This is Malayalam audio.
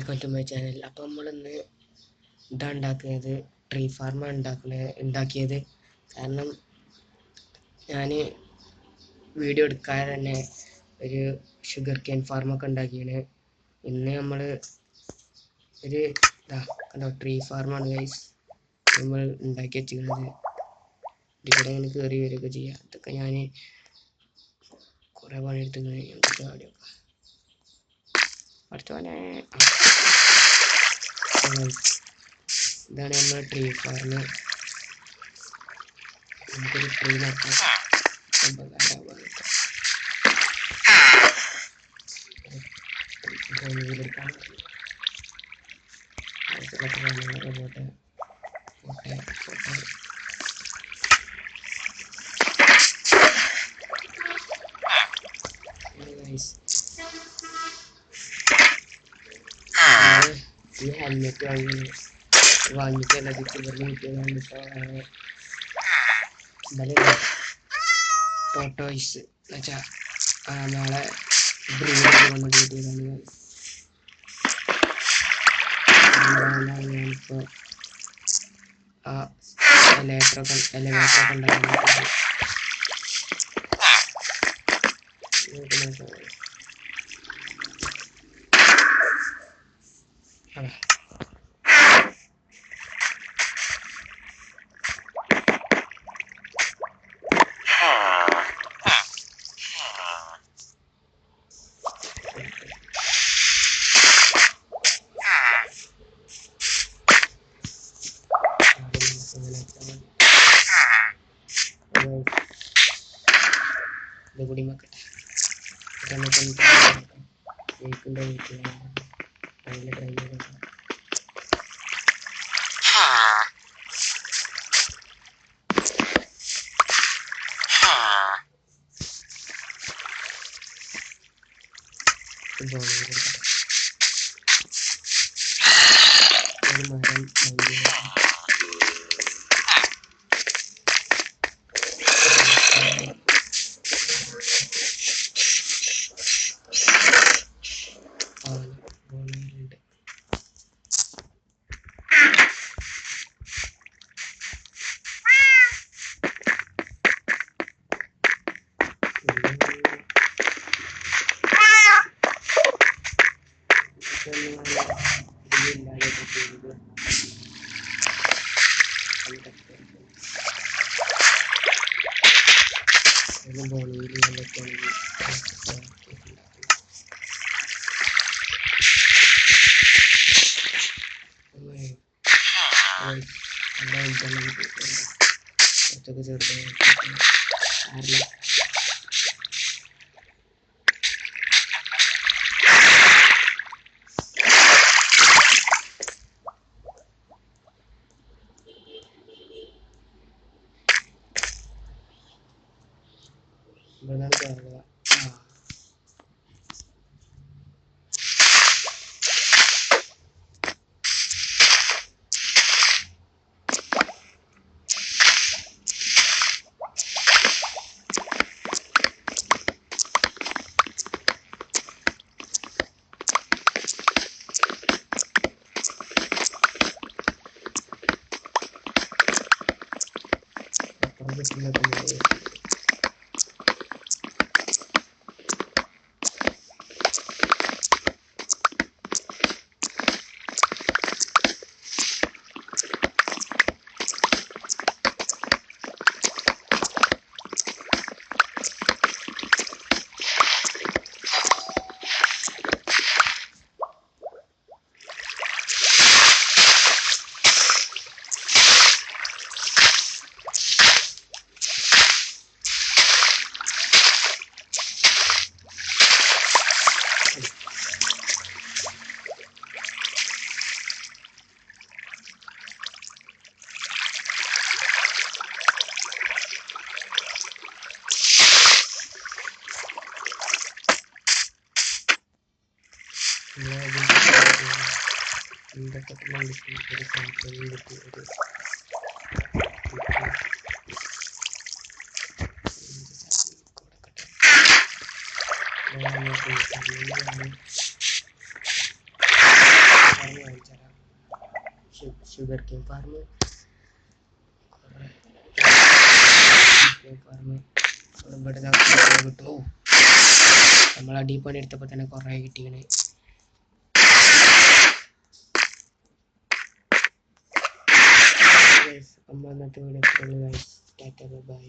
Welcome to my channel. അപ്പോൾ നമ്മളിന്ന് ഇതാണ് ഉണ്ടാക്കുന്നത്, ട്രീ ഫാർമാണ് ഉണ്ടാക്കിയത്. കാരണം ഞാൻ വീഡിയോ എടുക്കാതെ തന്നെ ഒരു ഷുഗർ കെയിൻ ഫാർമൊക്കെ ഉണ്ടാക്കിയാണ്. ഇന്ന് നമ്മൾ ഒരു കണ്ടോ ട്രീ ഫാർമാണ് ഗൈസ് നമ്മൾ ഉണ്ടാക്കി വെച്ചിരിക്കുന്നത്. ഇതിലൂടെ ഇങ്ങനെ കയറി വരികയൊക്കെ ചെയ്യാം. ഇതൊക്കെ ഞാൻ കുറേ പണിയെടുത്തിങ്ങനെ ചാടിയൊക്കെ അടുത്തോനെ. ഇതാണ് നമ്മുടെ ട്രീ ഫാർം. നമുക്കൊരു ട്രീ നട്ടാൽ ഭൂമിയിലെടുക്കാൻ പോട്ടെ ഈ ഹെൽമെറ്റ് വാങ്ങിക്കല്ല ടോട്ടോയ്സ് എന്നുവെച്ചാൽ നാളെ ഞാനിപ്പോൾ എലവേറ്ററൊക്കെ ഉണ്ടാക്കാൻ ഇതുകൂടി നോക്കട്ടെ. ഷുഗർ കെയിൻ ഫാർം, ഫാർം ഇവിടെ കിട്ടും. ഓ നമ്മൾ അടിപൊളി എടുത്തപ്പോൾ തന്നെ കുറേ കിട്ടിയാണ്. നമ്മൾ ഇന്നത്തെ വീഡിയോ ടാറ്റ ബൈ.